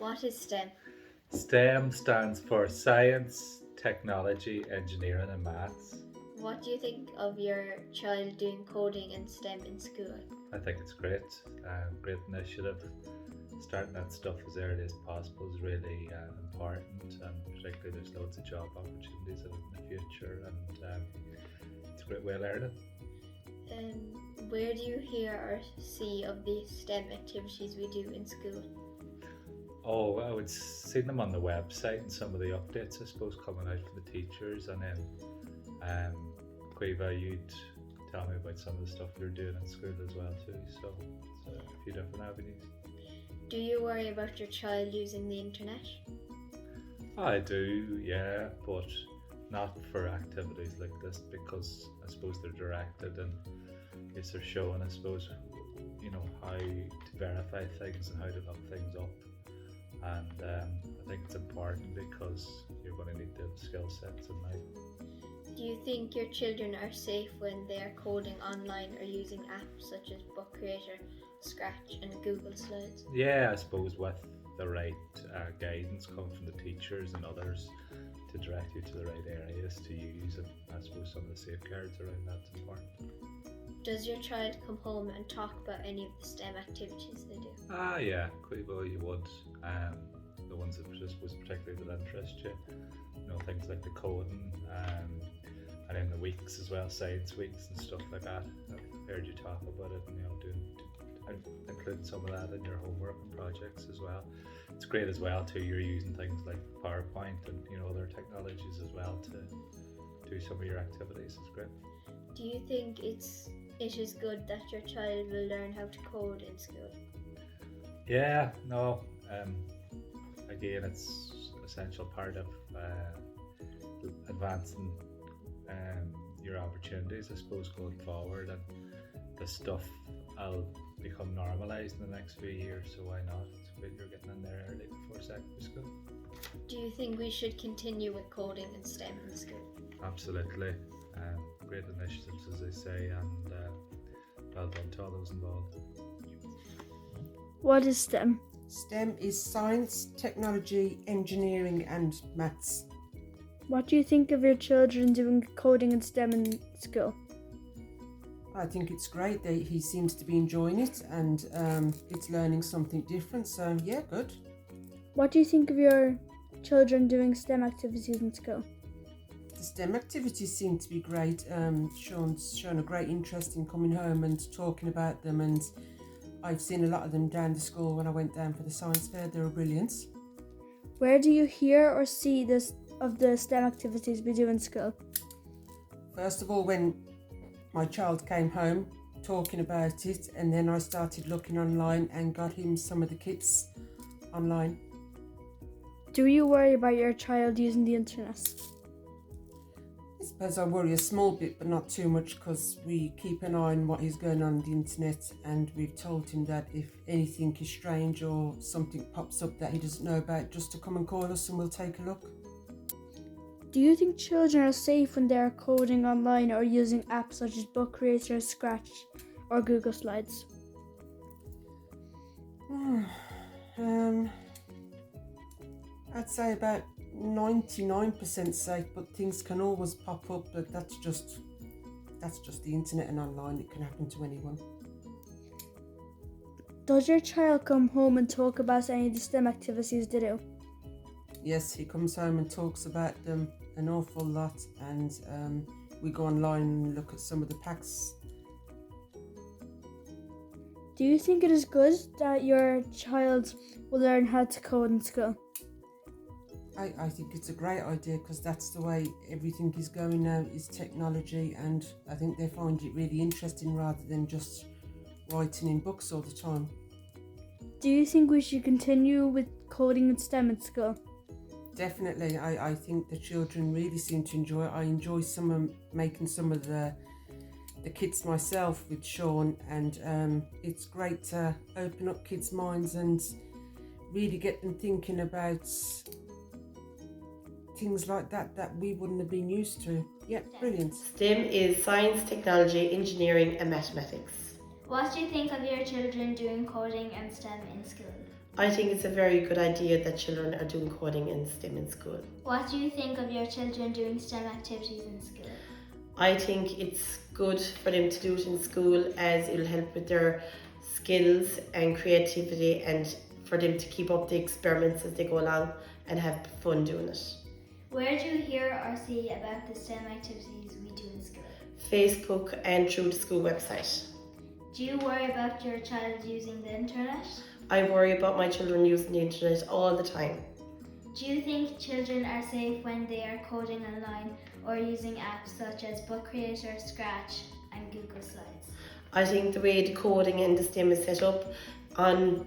What is STEM? STEM stands for science, technology, engineering, and maths. What do you think of your child doing coding and STEM in school? I think it's great. Great initiative. Starting that stuff as early as possible is really important, and particularly there's loads of job opportunities in the future, and it's a great way of learning. Where do you hear or see of the STEM activities we do in school? Oh, I would see them on the website and some of the updates, I suppose, coming out for the teachers. And then, Quiva, you'd tell me about some of the stuff you're doing in school as well too. So it's a few different avenues. Do you worry about your child using the internet? I do, yeah, but not for activities like this because I suppose they're directed and yes, they're showing, I suppose, how to verify things and how to look things up. And I think it's important because you're going to need the skill sets in life. Do you think your children are safe when they are coding online or using apps such as Book Creator, Scratch and Google Slides? Yeah, I suppose with the right guidance coming from the teachers and others to direct you to the right areas to use, and I suppose some of the safeguards around that's important. Does your child come home and talk about any of the STEM activities they do? Yeah, Quivo, you would. The ones that just was particularly that interest you, things like the coding, and then the weeks as well, science weeks and stuff like that. I've heard you talk about it, and including some of that in your homework and projects as well. It's great as well too. You're using things like PowerPoint and other technologies as well to do some of your activities. It's great. Do you think it is good that your child will learn how to code in school? Yeah, no. Again, it's an essential part of advancing your opportunities, I suppose, going forward, and the stuff will become normalised in the next few years, so why not? It's great you're getting in there early before secondary school. Do you think we should continue with coding and STEM in school? Absolutely. Great initiatives, as they say, and well done to all those involved. What is STEM? STEM is science, technology, engineering and maths. What do you think of your children doing coding and STEM in school? I think it's great that he seems to be enjoying it, and it's learning something different, so yeah, good. What do you think of your children doing STEM activities in school? The STEM activities seem to be great. Sean's shown a great interest in coming home and talking about them, and I've seen a lot of them down the school when I went down for the science fair. They were brilliant. Where do you hear or see this of the STEM activities we do in school? First of all, when my child came home talking about it, and then I started looking online and got him some of the kits online. Do you worry about your child using the internet? I suppose I worry a small bit, but not too much, because we keep an eye on what is going on the internet, and we've told him that if anything is strange or something pops up that he doesn't know about, just to come and call us and we'll take a look. Do you think children are safe when they are coding online or using apps such as Book Creator, Scratch or Google Slides? I'd say about 99% safe, but things can always pop up, but that's just the internet and online. It can happen to anyone. Does your child come home and talk about any of the STEM activities they do? Yes, he comes home and talks about them an awful lot, and we go online and look at some of the packs. Do you think it is good that your child will learn how to code in school? I think it's a great idea, because that's the way everything is going now, is technology, and I think they find it really interesting rather than just writing in books all the time. Do you think we should continue with coding and STEM in school? Definitely, I think the children really seem to enjoy it. I enjoy making some of the kits myself with Sean, and it's great to open up kids' minds and really get them thinking about things like that we wouldn't have been used to. Yeah, brilliant. STEM is science, technology, engineering and mathematics. What do you think of your children doing coding and STEM in school? I think it's a very good idea that children are doing coding and STEM in school. What do you think of your children doing STEM activities in school? I think it's good for them to do it in school as it'll help with their skills and creativity and for them to keep up the experiments as they go along and have fun doing it. Where do you hear or see about the STEM activities we do in school? Facebook and through the school website. Do you worry about your child using the internet? I worry about my children using the internet all the time. Do you think children are safe when they are coding online or using apps such as Book Creator, Scratch and Google Slides? I think the way the coding and the STEM is set up on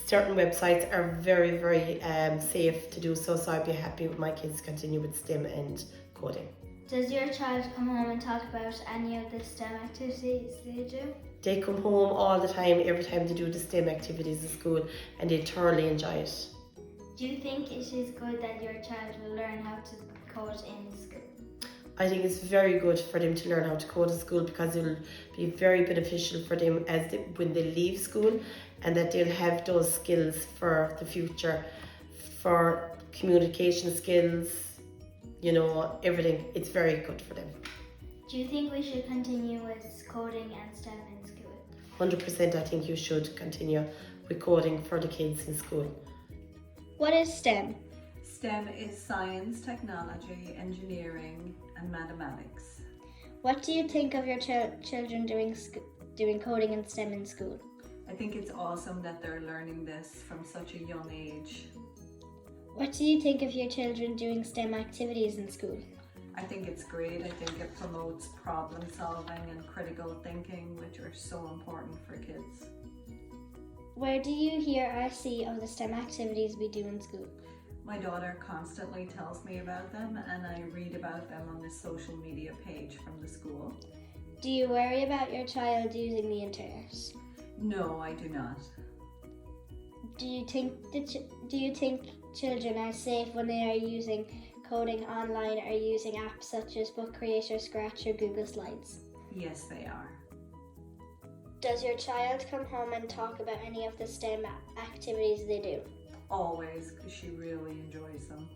certain websites are very, very safe to do so I'd be happy with my kids continue with STEM and coding. Does your child come home and talk about any of the STEM activities they do? They come home all the time, every time they do the STEM activities at school, and they thoroughly enjoy it. Do you think it is good that your child will learn how to code in school? I think it's very good for them to learn how to code at school because it will be very beneficial for them when they leave school, and that they'll have those skills for the future, for communication skills, everything. It's very good for them. Do you think we should continue with coding and STEM in school? 100% I think you should continue with coding for the kids in school. What is STEM? STEM is science, technology, engineering and mathematics. What do you think of your children doing coding and STEM in school? I think it's awesome that they're learning this from such a young age. What do you think of your children doing STEM activities in school? I think it's great. I think it promotes problem solving and critical thinking, which are so important for kids. Where do you hear or see of the STEM activities we do in school? My daughter constantly tells me about them and I read about them on the social media page from the school. Do you worry about your child using the internet? No, I do not. Do you think children are safe when they are using coding online or using apps such as Book Creator, Scratch or Google Slides? Yes, they are. Does your child come home and talk about any of the STEM activities they do? Always, because she really enjoys them.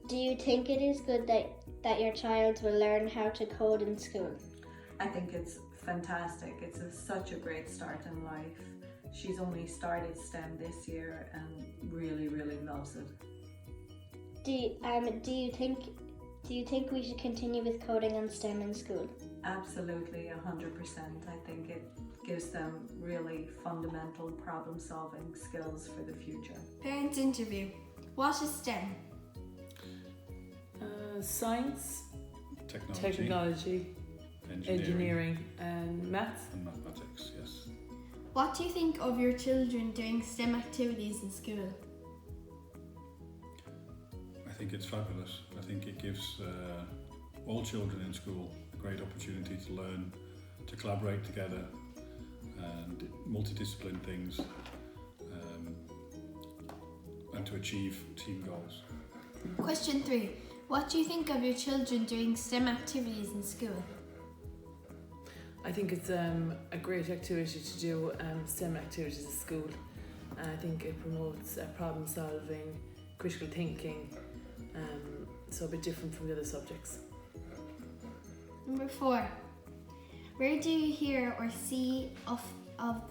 Do you think it is good that your child will learn how to code in school? I think it's fantastic. It's such a great start in life. She's only started STEM this year and really, really loves it. Do you think we should continue with coding and STEM in school? Absolutely, 100%. I think it gives them really fundamental problem solving skills for the future. Parents interview. What is STEM? Science, Technology, technology, engineering and maths. and mathematics, yes. What do you think of your children doing STEM activities in school? I think it's fabulous. I think it gives all children in school a great opportunity to learn, to collaborate together and multidiscipline things and to achieve team goals. Question 3. What do you think of your children doing STEM activities in school? I think it's a great activity to do STEM activities at school. I think it promotes problem solving, critical thinking, so a bit different from the other subjects. Number 4. Where do you hear or see of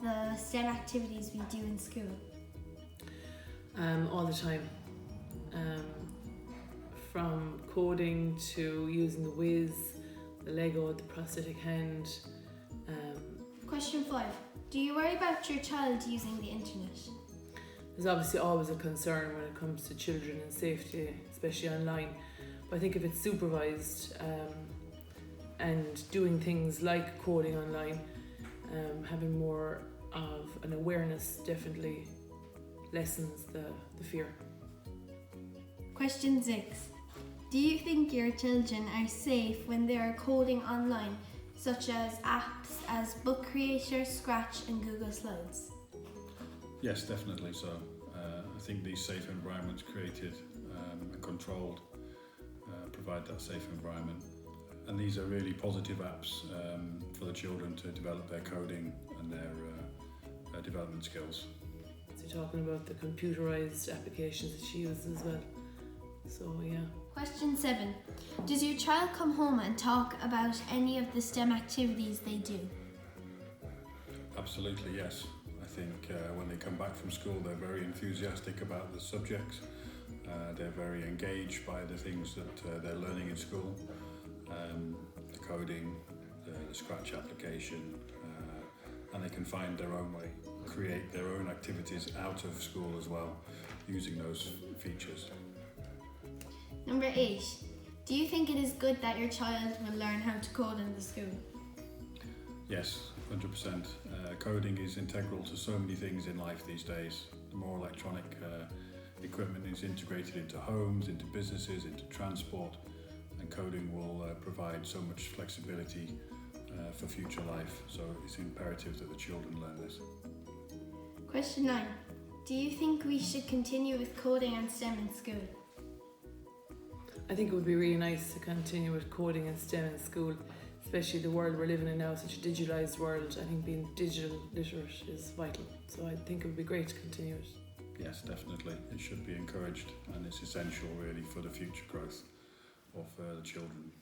the STEM activities we do in school? All the time. From coding to using the whiz, the Lego, the prosthetic hand. Question 5. Do you worry about your child using the internet? There's obviously always a concern when it comes to children and safety, especially online. But I think if it's supervised and doing things like coding online, having more of an awareness definitely lessens the fear. Question 6. Do you think your children are safe when they are coding online, such as apps as Book Creator, Scratch and Google Slides? Yes, definitely so. I think these safe environments created and controlled provide that safe environment. And these are really positive apps for the children to develop their coding and their development skills. So talking about the computerized applications that she uses as well. So yeah. Question 7. Does your child come home and talk about any of the STEM activities they do? Absolutely, yes. I think when they come back from school, they're very enthusiastic about the subjects. They're very engaged by the things that they're learning in school. The coding, the Scratch application, and they can find their own way, create their own activities out of school as well, using those features. Number 8. Do you think it is good that your child will learn how to code in the school? Yes, 100%. Coding is integral to so many things in life these days. The more electronic equipment is integrated into homes, into businesses, into transport, and coding will provide so much flexibility for future life. So it's imperative that the children learn this. Question 9. Do you think we should continue with coding and STEM in school? I think it would be really nice to continue with coding and STEM in school, especially the world we're living in now, such a digitalised world. I think being digital literate is vital. So I think it would be great to continue it. Yes, definitely. It should be encouraged, and it's essential really for the future growth of the children.